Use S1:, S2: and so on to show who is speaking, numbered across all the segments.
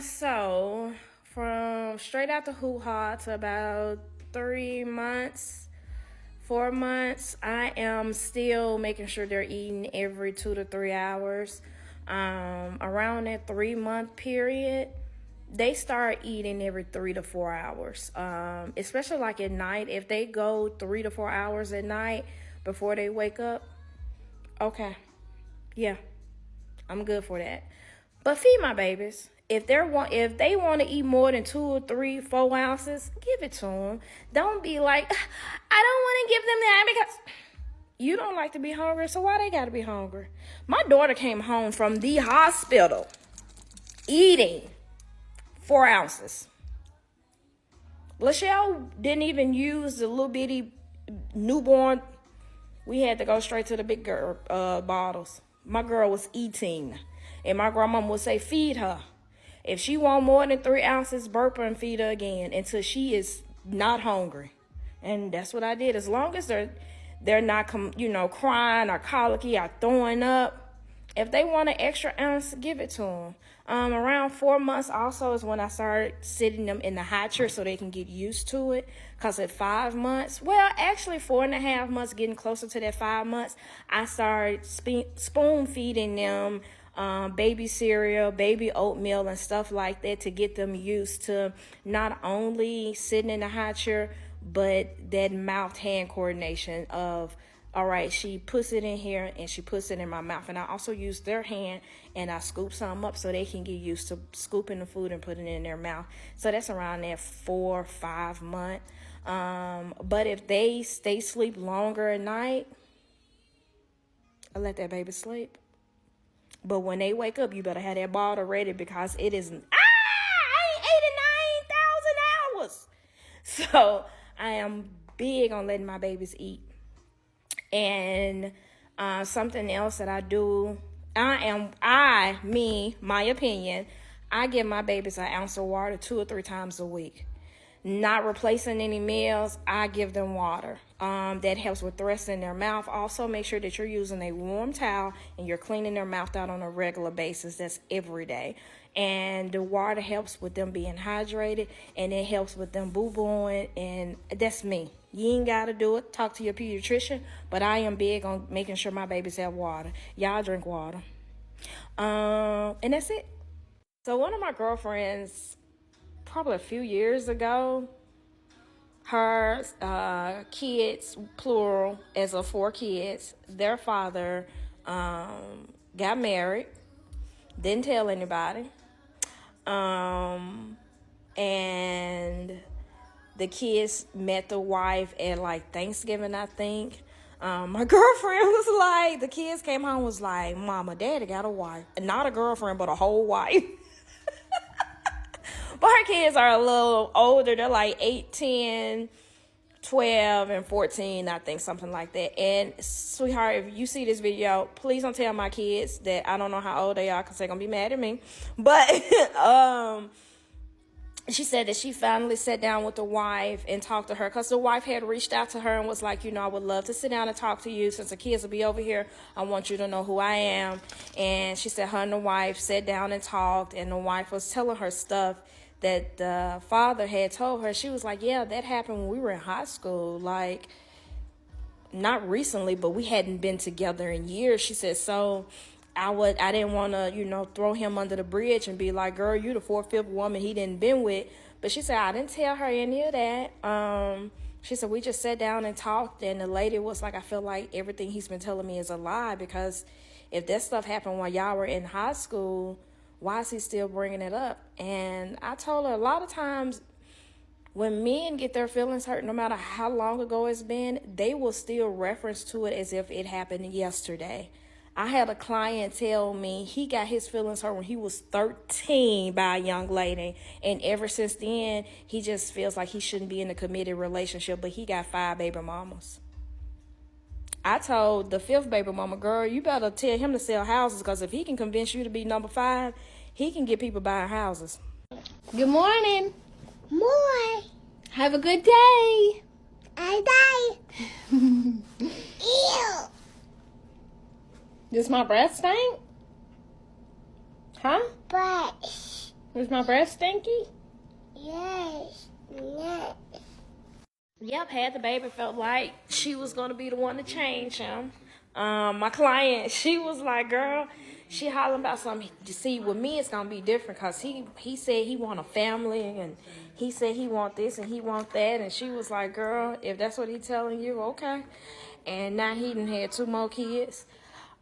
S1: So from straight out the hoo-ha to about 3 months, 4 months, I am still making sure they're eating every 2 to 3 hours. Around that 3 month period, they start eating every 3 to 4 hours. Especially like at night, if they go 3 to 4 hours at night before they wake up, okay, yeah, I'm good for that. But feed my babies. If they want to eat more than 2 or 3, 4 ounces, give it to them. Don't be like, I don't want to give them that because you don't like to be hungry. So why they got to be hungry? My daughter came home from the hospital eating 4 ounces. Lachelle didn't even use the little bitty newborn. We had to go straight to the big girl bottles. My girl was eating. And my grandma would say, feed her. If she want more than 3 ounces, burp her and feed her again until she is not hungry. And that's what I did. As long as they're not, crying or colicky or throwing up. If they want an extra ounce, give it to them. Around 4 months also is when I started sitting them in the high chair so they can get used to it. Because at 5 months, well, actually 4.5 months, getting closer to that 5 months, I started spoon feeding them baby cereal, baby oatmeal, and stuff like that to get them used to not only sitting in the high chair, but that mouth-hand coordination of, all right, she puts it in here and she puts it in my mouth. And I also use their hand and I scoop some up so they can get used to scooping the food and putting it in their mouth. So that's around that 4 or 5 month. But if they stay sleep longer at night, I let that baby sleep. But when they wake up, you better have that bottle ready because it is, I ain't 89,000 hours. So I am big on letting my babies eat. And something else that I do, my opinion, I give my babies an ounce of water 2 or 3 times a week. Not replacing any meals, I give them water. That helps with thrust in their mouth. Also, make sure that you're using a warm towel and you're cleaning their mouth out on a regular basis. That's every day. And the water helps with them being hydrated, and it helps with them boo-booing, and that's me. You ain't got to do it. Talk to your pediatrician, but I am big on making sure my babies have water. Y'all drink water. And that's it. So one of my girlfriends, probably a few years ago, her kids, plural, as of 4 kids, their father got married, didn't tell anybody, and the kids met the wife at like Thanksgiving, I think. My girlfriend was like, the kids came home, was like, Mama, Daddy got a wife. Not a girlfriend, but a whole wife. But her kids are a little older. They're like 8, 10, 12, and 14, I think, something like that. And, sweetheart, if you see this video, please don't tell my kids that I don't know how old they are because they're going to be mad at me. But she said that she finally sat down with the wife and talked to her because the wife had reached out to her and was like, I would love to sit down and talk to you. Since the kids will be over here, I want you to know who I am. And she said her and the wife sat down and talked, and the wife was telling her stuff that the father had told her. She was like, yeah, that happened when we were in high school. Like, not recently, but we hadn't been together in years. She said, so I didn't want to, throw him under the bridge and be like, girl, you the 4th, 5th woman he didn't been with. But she said, I didn't tell her any of that. She said, we just sat down and talked, and the lady was like, I feel like everything he's been telling me is a lie, because if that stuff happened while y'all were in high school, why is he still bringing it up? And I told her, a lot of times when men get their feelings hurt, no matter how long ago it's been, they will still reference to it as if it happened yesterday. I had a client tell me he got his feelings hurt when he was 13 by a young lady. And ever since then, he just feels like he shouldn't be in a committed relationship, but he got 5 baby mamas. I told the 5th baby mama, girl, you better tell him to sell houses, because if he can convince you to be number 5, he can get people buying houses. Good morning.
S2: More.
S1: Have a good day.
S2: I die. Ew.
S1: Does my breath stink? Huh?
S2: Brush.
S1: Was my breath stinky?
S2: Yes. Yes.
S1: Yep, had the baby, felt like she was gonna be the one to change him. My client, she was like, girl, she hollering about something. You see, with me, it's gonna be different because he said he want a family and he said he want this and he want that. And she was like, girl, if that's what he telling you, okay. And now he done had 2 more kids.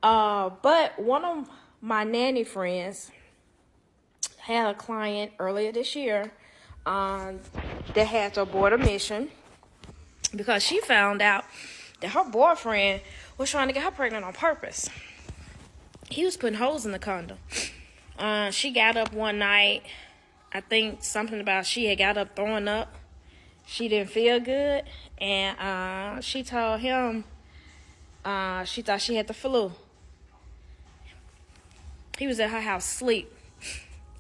S1: But one of my nanny friends had a client earlier this year that had to abort a mission because she found out that her boyfriend was trying to get her pregnant on purpose. He was putting holes in the condom. She got up one night. I think something about she had got up throwing up. She didn't feel good. And she told him she thought she had the flu. He was at her house asleep.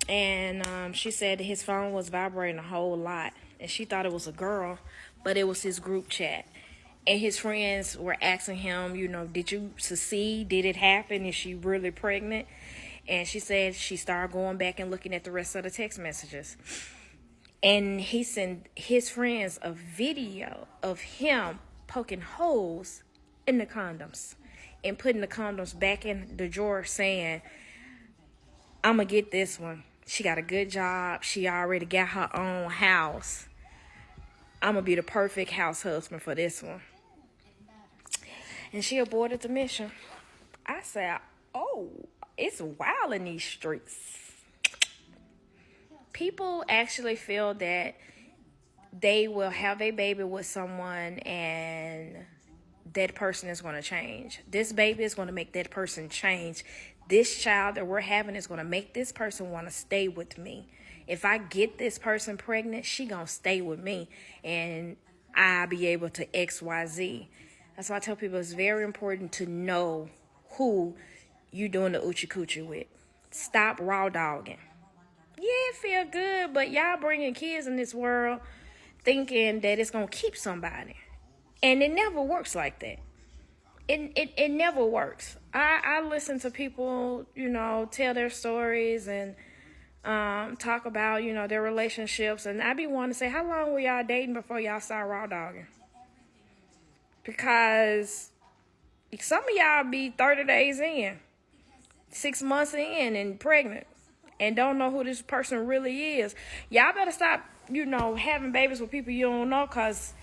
S1: And she said that his phone was vibrating a whole lot. And she thought it was a girl, but it was his group chat. And his friends were asking him, you know, did you succeed? Did it happen? Is she really pregnant? And she said she started going back and looking at the rest of the text messages. And he sent his friends a video of him poking holes in the condoms and putting the condoms back in the drawer saying, I'm going to get this one. She got a good job. She already got her own house. I'm going to be the perfect house husband for this one. And she aborted the mission. I said, oh, it's wild in these streets. People actually feel that they will have a baby with someone and that person is going to change. This baby is going to make that person change. This child that we're having is going to make this person want to stay with me. If I get this person pregnant, she going to stay with me and I'll be able to XYZ. That's why I tell people it's very important to know who you doing the oochie coochie with. Stop raw dogging. Yeah, it feel good, but y'all bringing kids in this world thinking that it's going to keep somebody. And it never works like that. It never works. I listen to people, you know, tell their stories and talk about, you know, their relationships. And I be wanting to say, how long were y'all dating before y'all started raw dogging? Because some of y'all be 30 days in, 6 months in and pregnant and don't know who this person really is. Y'all better stop, you know, having babies with people you don't know, because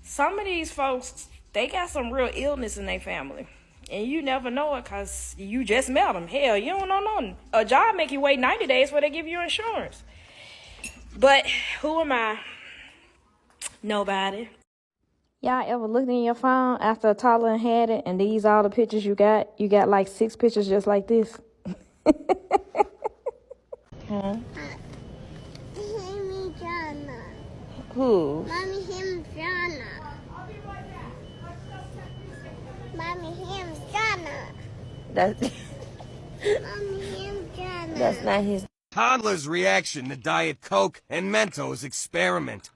S1: some of these folks, they got some real illness in their family. And you never know it because you just met them. Hell, you don't know nothing. A job make you wait 90 days before they give you insurance. But who am I? Nobody. Y'all ever looked in your phone after a toddler had it and these all the pictures you got? You got like 6 pictures just like this. Huh?
S2: Him Jana.
S1: Who?
S2: Mommy him Jana. Mommy him Jana.
S1: That's
S2: Mommy him Jana.
S1: that's not his.
S3: Toddler's reaction to Diet Coke and Mentos experiment.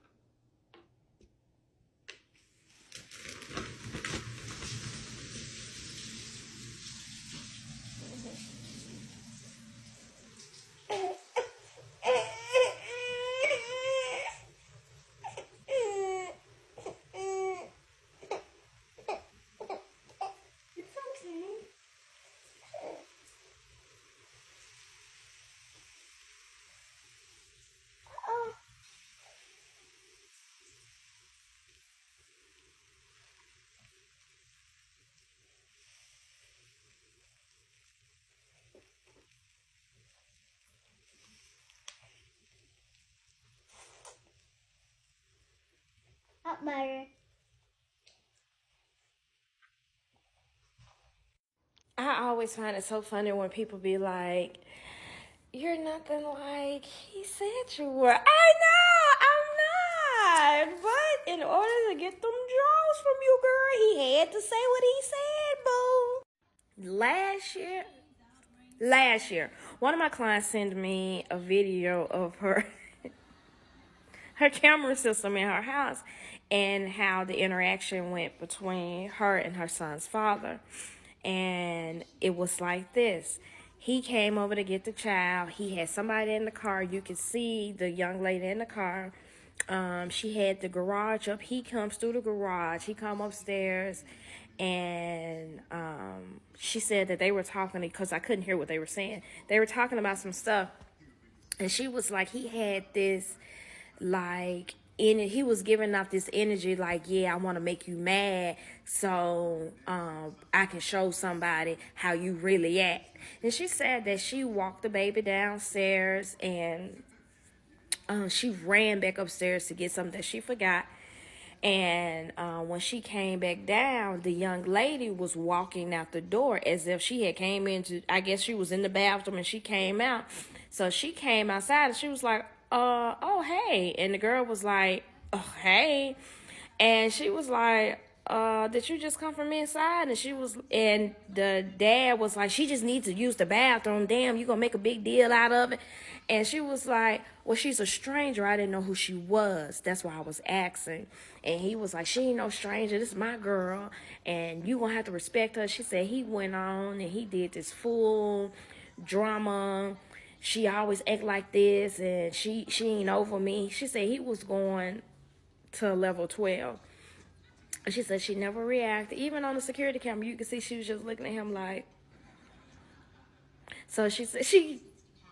S2: Up butter.
S1: I always find it so funny when people be like, you're nothing like he said you were. I know, I'm not. But in order to get them draws from you, girl, he had to say what he said, boo. Last year, one of my clients sent me a video of her camera system in her house and how the interaction went between her and her son's father. And it was like this. He came over to get the child. He had somebody in the car. You could see the young lady in the car. She had the garage up. He comes through the garage. He come upstairs, and she said that they were talking, because I couldn't hear what they were saying. They were talking about some stuff, and she was like, he had this, like, he was giving off this energy, like, yeah, I want to make you mad, so I can show somebody how you really act. And she said that she walked the baby downstairs, and she ran back upstairs to get something that she forgot. And when she came back down, the young lady was walking out the door as if she had came into, I guess she was in the bathroom and she came out. So she came outside and she was like, oh, hey. And the girl was like, oh, hey. And she was like, did you just come from inside? And the dad was like, she just needs to use the bathroom. Damn, you gonna make a big deal out of it? And she was like, well, she's a stranger. I didn't know who she was. That's why I was asking. And he was like, she ain't no stranger. This is my girl. And you gonna have to respect her. She said he went on and he did this full drama. She always act like this and she ain't over me. She said he was going to level 12. She said she never reacted. Even on the security camera, you could see she was just looking at him like. So she said she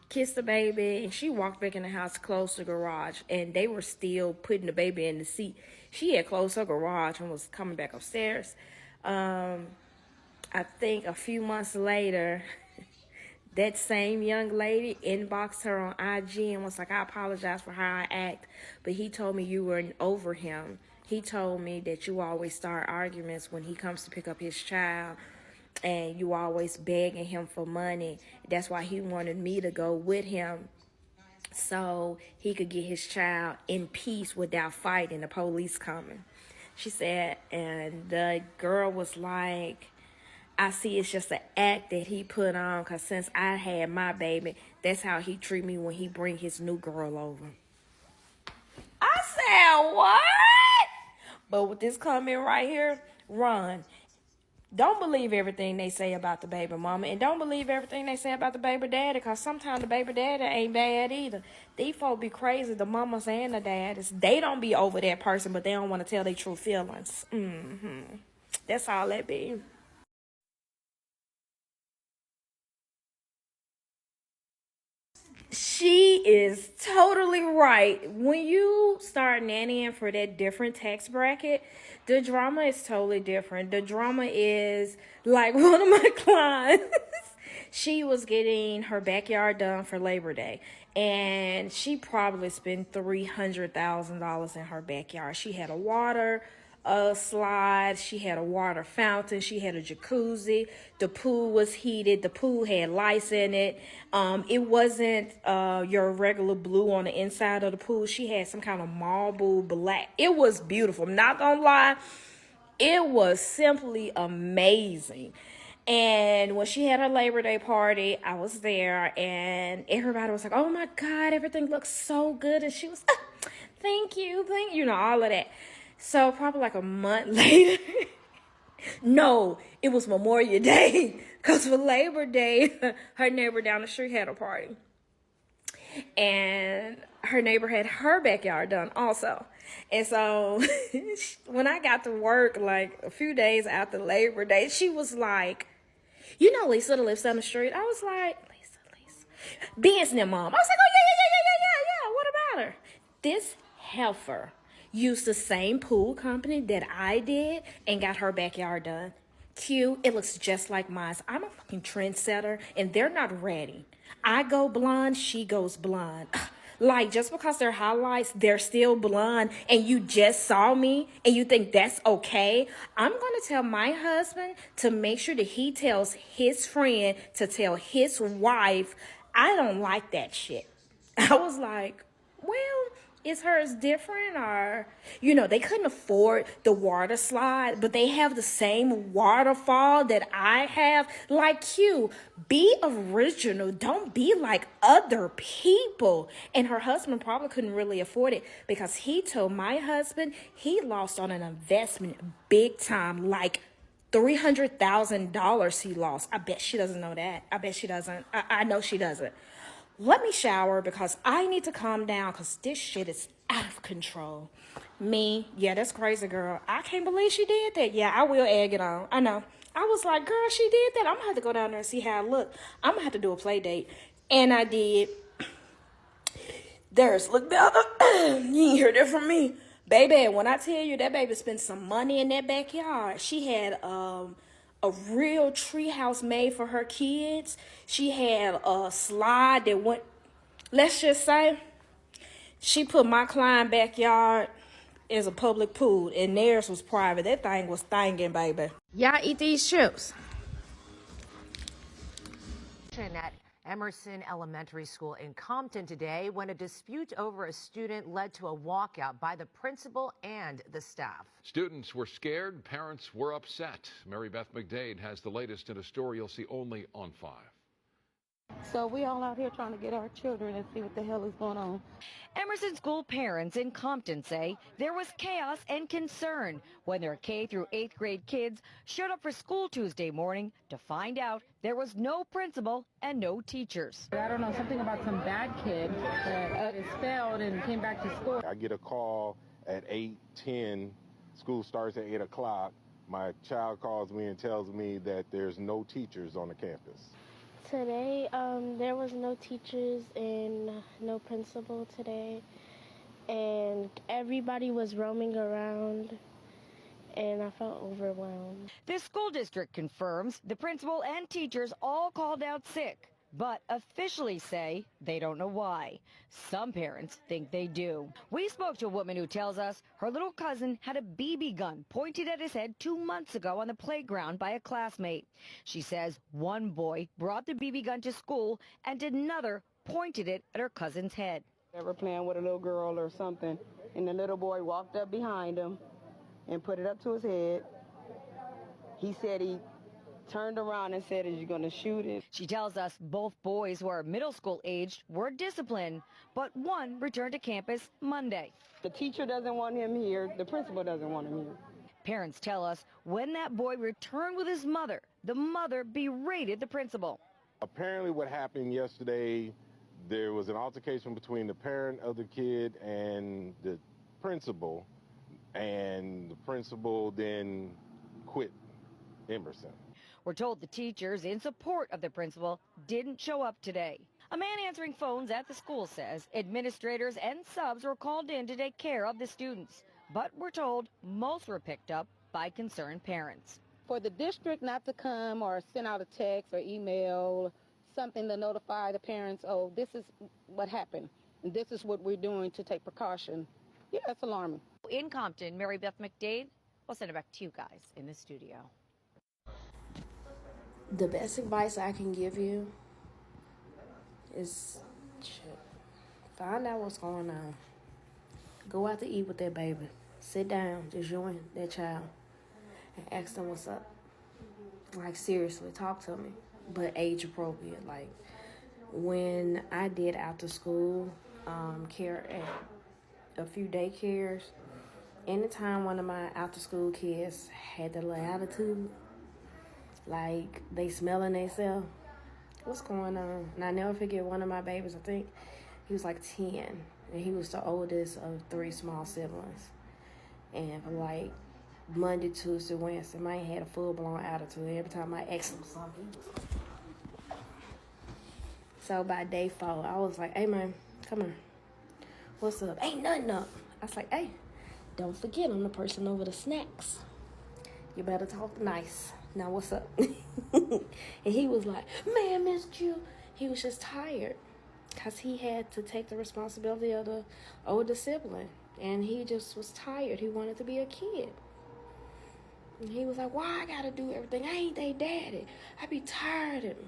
S1: kissed the baby and she walked back in the house, closed the garage, and they were still putting the baby in the seat. She had closed her garage and was coming back upstairs. I think a few months later, that same young lady inboxed her on IG and was like, I apologize for how I act, but he told me you were over him. He told me that you always start arguments when he comes to pick up his child, and you always begging him for money. That's why he wanted me to go with him so he could get his child in peace without fighting the police coming. She said, and the girl was like, I see it's just an act that he put on, because since I had my baby, that's how he treat me when he bring his new girl over. I said, what? But with this comment right here, run. Don't believe everything they say about the baby mama, and don't believe everything they say about the baby daddy, because sometimes the baby daddy ain't bad either. These folk be crazy, the mamas and the daddies. They don't be over that person, but they don't want to tell their true feelings. That's all that be. She is totally right. When you start nannying for that different tax bracket, the drama is totally different. The drama is like one of my clients. She was getting her backyard done for Labor Day, and she probably spent $300,000 in her backyard. She had a water slide, she had a water fountain, she had a jacuzzi, the pool was heated, the pool had lights in it. It wasn't your regular blue on the inside of the pool. She had some kind of marble black. It was beautiful. I'm not gonna lie, it was simply amazing. And when she had her Labor Day party, I was there, and everybody was like, oh my God, everything looks so good. And she was, thank you, all of that. So probably like a month later, no, it was Memorial Day, because for Labor Day, her neighbor down the street had a party. And her neighbor had her backyard done also. And so when I got to work, like a few days after Labor Day, she was like, you know Lisa that lives down the street? I was like, Lisa. Ben's their mom. I was like, oh, yeah. What about her? This heifer used the same pool company that I did and got her backyard done. Q, it looks just like mine. I'm a fucking trendsetter, and they're not ready. I go blonde, she goes blonde. Like, just because they're highlights, they're still blonde, and you just saw me, and you think that's okay? I'm going to tell my husband to make sure that he tells his friend to tell his wife, I don't like that shit. I was like, well, is hers different? Or, they couldn't afford the water slide, but they have the same waterfall that I have. Like, Q, be original. Don't be like other people. And her husband probably couldn't really afford it, because he told my husband he lost on an investment big time, like $300,000 he lost. I bet she doesn't know that. I bet she doesn't. I know she doesn't. Let me shower because I need to calm down because this shit is out of control. Me, yeah, that's crazy, girl. I can't believe she did that. Yeah, I will egg it on. I know. I was like, girl, she did that. I'm going to have to go down there and see how I look. I'm going to have to do a play date. And I did. There's, look, you ain't heard that from me. Baby, when I tell you that baby spent some money in that backyard, she had a real tree house made for her kids. She had a slide that went, let's just say, she put my client backyard as a public pool, and theirs was private. That thing was thangin', baby. Y'all eat these chips.
S4: At Emerson Elementary School in Compton today when a dispute over a student led to a walkout by the principal and the staff.
S5: Students were scared, parents were upset. Mary Beth McDade has the latest in a story you'll see only on 5.
S6: So we all out here trying to get our children and see what the hell is going on.
S4: Emerson school parents in Compton say there was chaos and concern when their K through 8th grade kids showed up for school Tuesday morning to find out there was no principal and no teachers.
S6: I don't know, something about some bad kid that expelled and came back to school.
S7: I get a call at 8:10. School starts at 8 o'clock. My child calls me and tells me that there's no teachers on the campus.
S2: Today, there was no teachers and no principal today, and everybody was roaming around, and I felt overwhelmed.
S4: The school district confirms the principal and teachers all called out sick, but officially say they don't know why. Some parents think they do. We spoke to a woman who tells us her little cousin had a BB gun pointed at his head 2 months ago on the playground by a classmate. She says one boy brought the BB gun to school and another pointed it at her cousin's head.
S6: They were playing with a little girl or something, and the little boy walked up behind him and put it up to his head. He said he turned around and said, "Is you going to shoot it?"
S4: She tells us both boys who are middle school aged were disciplined, but one returned to campus Monday.
S6: The teacher doesn't want him here. The principal doesn't want him here.
S4: Parents tell us when that boy returned with his mother, the mother berated the principal.
S7: Apparently what happened yesterday, there was an altercation between the parent of the kid and the principal, and the principal then quit Emerson.
S4: We're told the teachers in support of the principal didn't show up today. A man answering phones at the school says administrators and subs were called in to take care of the students. But we're told most were picked up by concerned parents.
S6: For the district not to come or send out a text or email, something to notify the parents, oh, this is what happened, and this is what we're doing to take precaution. Yeah, that's alarming.
S4: In Compton, Mary Beth McDade, we'll send it back to you guys in the studio.
S1: The best advice I can give you is find out what's going on. Go out to eat with that baby. Sit down, just you and that child, and ask them what's up. Like, seriously, talk to me, but age appropriate. Like, when I did after school care at a few daycares, anytime one of my after school kids had that little attitude, like they smelling themselves, what's going on? And I never forget one of my babies, I think he was like 10, and he was the oldest of 3 small siblings. And for like Monday, Tuesday, Wednesday, man had a full-blown attitude. Every time I asked him something, he was... So by day 4, I was like, hey man, come on, what's up? Ain't nothing up. I was like, hey, don't forget I'm the person over the snacks. You better talk nice. Now what's up? And he was like, man, missed you. He was just tired because he had to take the responsibility of the older sibling, and he just was tired. He wanted to be a kid. And he was like, why I gotta do everything? I ain't they daddy. I be tired. And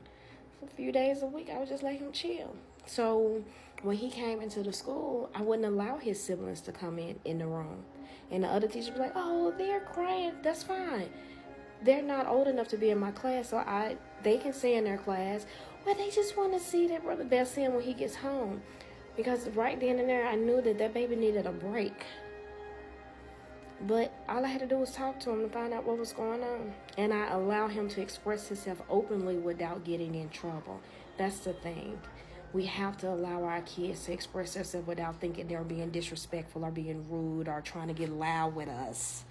S1: for a few days a week, I would just let him chill. So when he came into the school, I wouldn't allow his siblings to come in the room. And the other teachers would be like, oh, they're crying. That's fine. They're not old enough to be in my class, so they can stay in their class. Well, they just want to see their brother. They'll see him when he gets home. Because right then and there, I knew that baby needed a break. But all I had to do was talk to him to find out what was going on. And I allow him to express himself openly without getting in trouble. That's the thing. We have to allow our kids to express themselves without thinking they're being disrespectful or being rude or trying to get loud with us.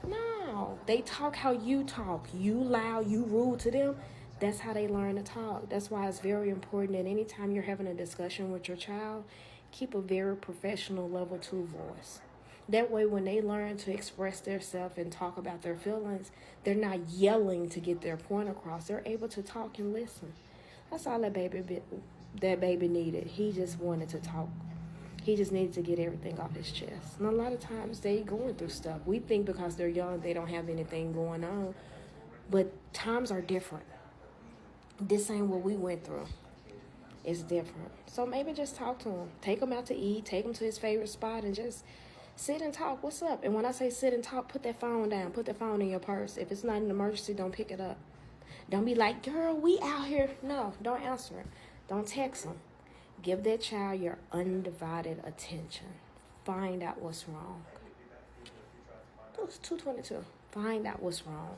S1: No, they talk how you talk. You loud, you rude to them. That's how they learn to talk. That's why it's very important that anytime you're having a discussion with your child, keep a very professional level 2 voice. That way, when they learn to express themselves and talk about their feelings, they're not yelling to get their point across. They're able to talk and listen. That's all that baby needed. He just wanted to talk. He just needed to get everything off his chest. And a lot of times they going through stuff. We think because they're young they don't have anything going on. But times are different. This ain't what we went through. It's different. So maybe just talk to him. Take him out to eat. Take him to his favorite spot and just sit and talk. What's up? And when I say sit and talk, put that phone down. Put that phone in your purse. If it's not an emergency, don't pick it up. Don't be like, girl, we out here. No, don't answer it. Don't text him. Give that child your undivided attention. Find out what's wrong. It was 2:22. Find out what's wrong.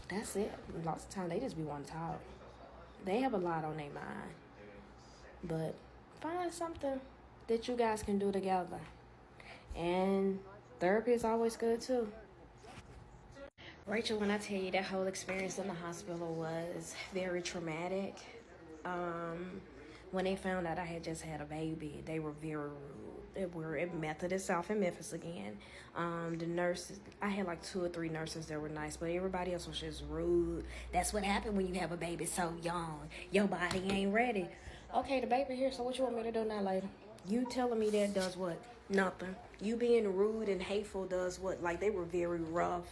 S1: That's it. Lots of time they just be wanting to talk. They have a lot on their mind. But find something that you guys can do together. And therapy is always good too. Rachel, when I tell you that whole experience in the hospital was very traumatic, when they found out I had just had a baby, they were very rude. We're at Methodist South in Memphis again. The nurses, I had like 2 or 3 nurses that were nice, but everybody else was just rude. That's what happened when you have a baby so young. Your body ain't ready. Okay, the baby here, so what you want me to do now later? You telling me that does what? Nothing. You being rude and hateful does what? Like, they were very rough.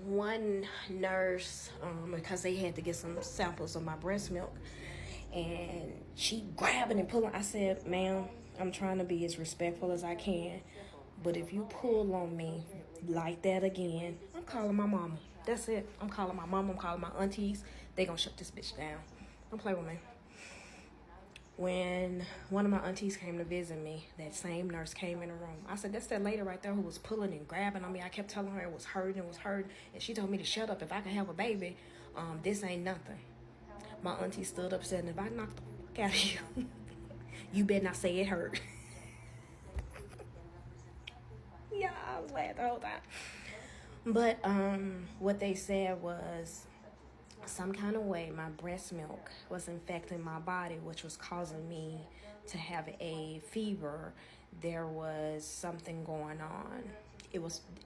S1: One nurse, because they had to get some samples of my breast milk, and she grabbing and pulling. I said, ma'am, I'm trying to be as respectful as I can, but if you pull on me like that again, I'm calling my mama. That's it. I'm calling my mama. I'm calling my aunties. They gonna shut this bitch down. Don't play with me. When one of my aunties came to visit me, that same nurse came in the room. I said, that's that lady right there who was pulling and grabbing on me. I kept telling her it was hurting, and she told me to shut up. If I can have a baby, this ain't nothing. My auntie stood up and said, if I knock the fuck out of you, you better not say it hurt. Yeah, I was laughing the whole time. But what they said was, some kind of way my breast milk was infecting my body, which was causing me to have a fever. There was something going on.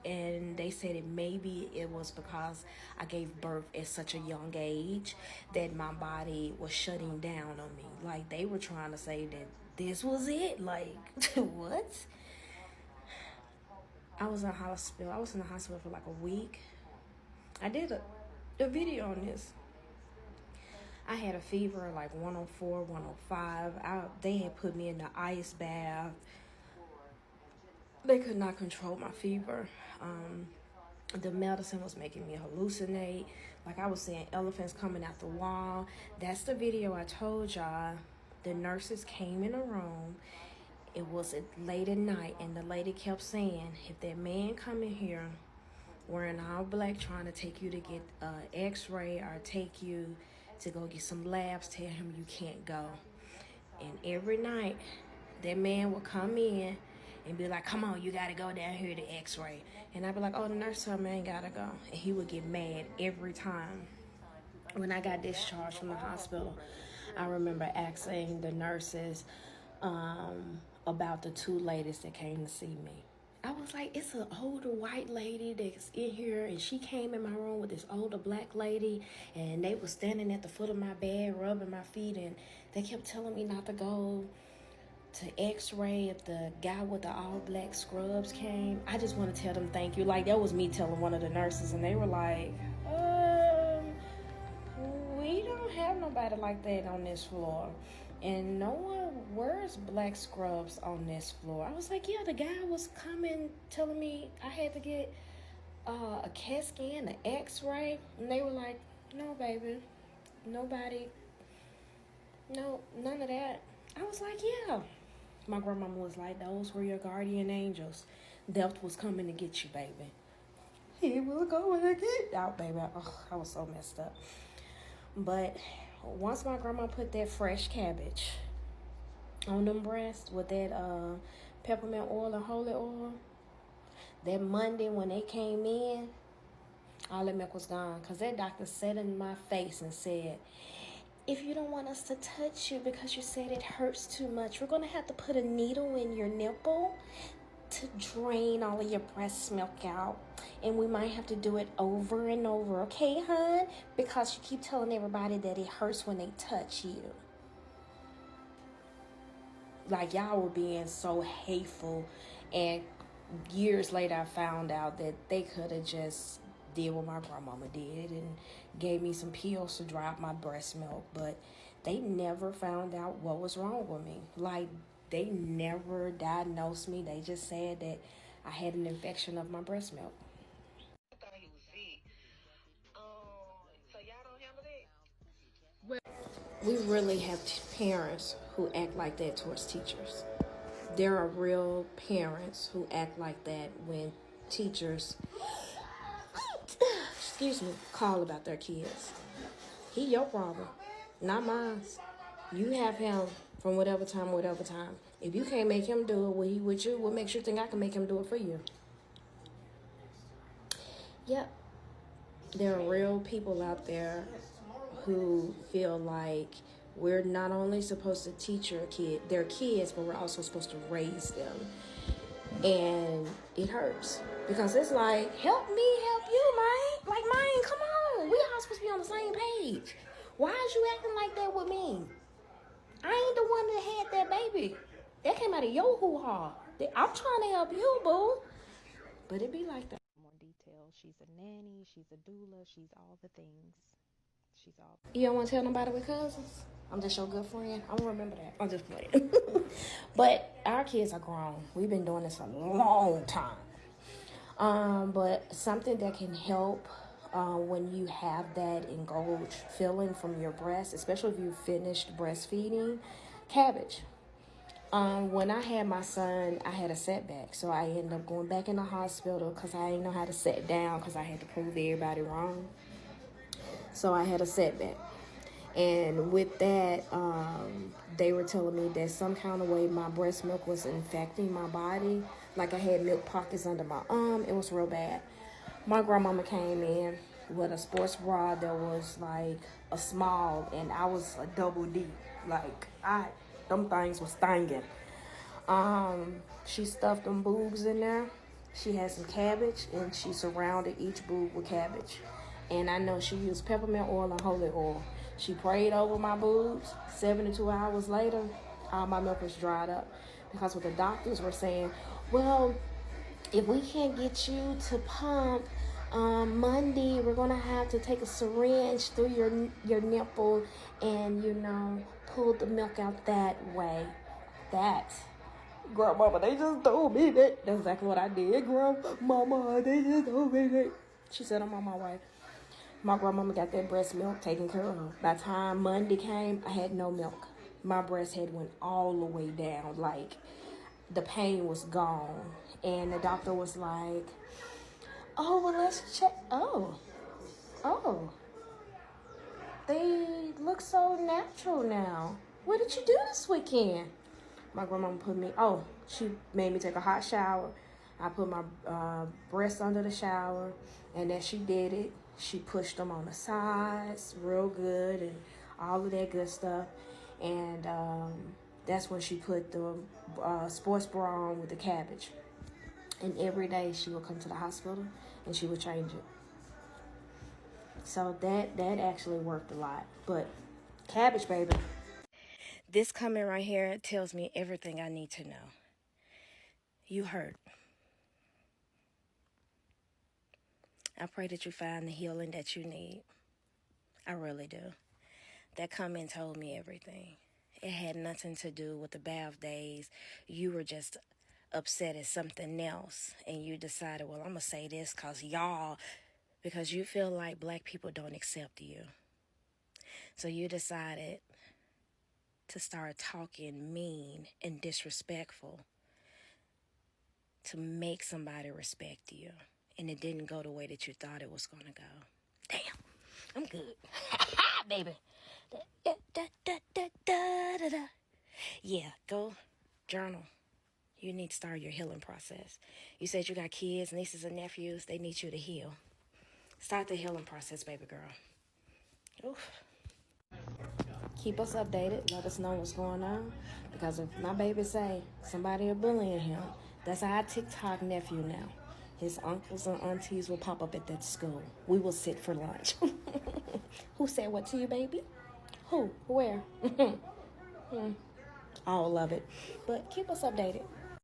S1: And they said maybe it was because I gave birth at such a young age that my body was shutting down on me. Like, they were trying to say that this was it. Like, what? I was in the hospital for like a week. I did a video on this. I had a fever like 104, 105. They had put me in the ice bath. They could not control my fever. The medicine was making me hallucinate. Like, I was seeing elephants coming out the wall. That's the video I told y'all. The nurses came in the room. It was late at night, and the lady kept saying, if that man come in here wearing all black trying to take you to get an x-ray or take you to go get some labs, tell him you can't go. And every night, that man would come in and be like, come on, you gotta go down here to x-ray. And I'd be like, oh, the nurse told me I ain't gotta go. And he would get mad every time. When I got discharged from the hospital, I remember asking the nurses about the 2 ladies that came to see me. I was like, it's an older white lady that's in here, and she came in my room with this older black lady, and they were standing at the foot of my bed, rubbing my feet, and they kept telling me not to go to x-ray if the guy with the all black scrubs came. I just want to tell them thank you. Like, that was me telling one of the nurses, and they were like, we don't have nobody like that on this floor. And no one wears black scrubs on this floor. I was like, yeah, the guy was coming, telling me I had to get a CAT scan, an x-ray. And they were like, no, baby, nobody, no, none of that. I was like, yeah, My grandmama was like, those were your guardian angels. Death was coming to get you, baby. He was going to get out, baby. Oh, I was so messed up. But once my grandma put that fresh cabbage on them breasts with that peppermint oil and holy oil, that Monday when they came in, all that milk was gone. Because that doctor said in my face and said, if you don't want us to touch you because you said it hurts too much, we're going to have to put a needle in your nipple to drain all of your breast milk out. And we might have to do it over and over, okay, hon? Because you keep telling everybody that it hurts when they touch you. Like, y'all were being so hateful. And years later, I found out that they could have just did what my grandmama did and gave me some pills to dry up my breast milk. But they never found out what was wrong with me. Like, they never diagnosed me. They just said that I had an infection of my breast milk. We really have parents who act like that towards teachers. There are real parents who act like that when teachers, call about their kids. He your problem, not mine. You have him from whatever time. If you can't make him do it, what he with you, what makes you think I can make him do it for you? Yep. There are real people out there who feel like we're not only supposed to teach their kids, but we're also supposed to raise them. And it hurts. Because it's like, help me help you, man. Like, man, come on. We all supposed to be on the same page. Why is you acting like that with me? I ain't the one that had that baby. That came out of your hoo-ha. I'm trying to help you, boo. But it be like that.
S8: More detail. She's a nanny. She's a doula. She's all the things. She's all.
S1: You don't want to tell nobody we're cousins? I'm just your good friend. I don't remember that. I'm just playing. But our kids are grown. We've been doing this a long time. But something that can help when you have that engulfed feeling from your breast, especially if you finished breastfeeding, cabbage. When I had my son, I had a setback. So I ended up going back in the hospital because I didn't know how to sit down because I had to prove everybody wrong. So I had a setback. And with that, they were telling me that some kind of way my breast milk was infecting my body. Like I had milk pockets under my arm. It was real bad. My grandmama came in with a sports bra that was like a small, and I was a double D. Like, them things was stinging. She stuffed them boobs in there. She had some cabbage, and she surrounded each boob with cabbage. And I know she used peppermint oil and holy oil. She prayed over my boobs. 72 hours later, all my milk was dried up. Because what the doctors were saying, well, if we can't get you to pump Monday, we're going to have to take a syringe through your nipple and, pull the milk out that way. Grandmama, they just told me that. That's exactly what I did, Grandmama. They just told me that. She said, I'm on my way. My grandmama got that breast milk taken care of. By the time Monday came, I had no milk. My breast had went all the way down. Like, the pain was gone. And the doctor was like, oh, well, let's check. Oh. They look so natural now. What did you do this weekend? My grandmama she made me take a hot shower. I put my breasts under the shower. And as she did it, she pushed them on the sides real good and all of that good stuff. And that's when she put the sports bra on with the cabbage. And every day she would come to the hospital and she would change it. So that actually worked a lot. But cabbage, baby. This comment right here tells me everything I need to know. You hurt. I pray that you find the healing that you need. I really do. That comment told me everything. It had nothing to do with the bath days. You were just upset at something else. And you decided, well, I'm going to say this because you feel like black people don't accept you. So you decided, to start talking mean and disrespectful to make somebody respect you, and it didn't go the way that you thought it was going to go. Damn, I'm good. Baby. Yeah, go journal. You need to start your healing process. You said you got kids, nieces, and nephews. They need you to heal. Start the healing process, baby girl. Oof. Keep us updated. Let us know what's going on. Because if my baby say somebody are bullying him, that's our TikTok nephew now. His uncles and aunties will pop up at that school. We will sit for lunch. Who said what to you, baby? Who? Where? All of it. But keep us updated.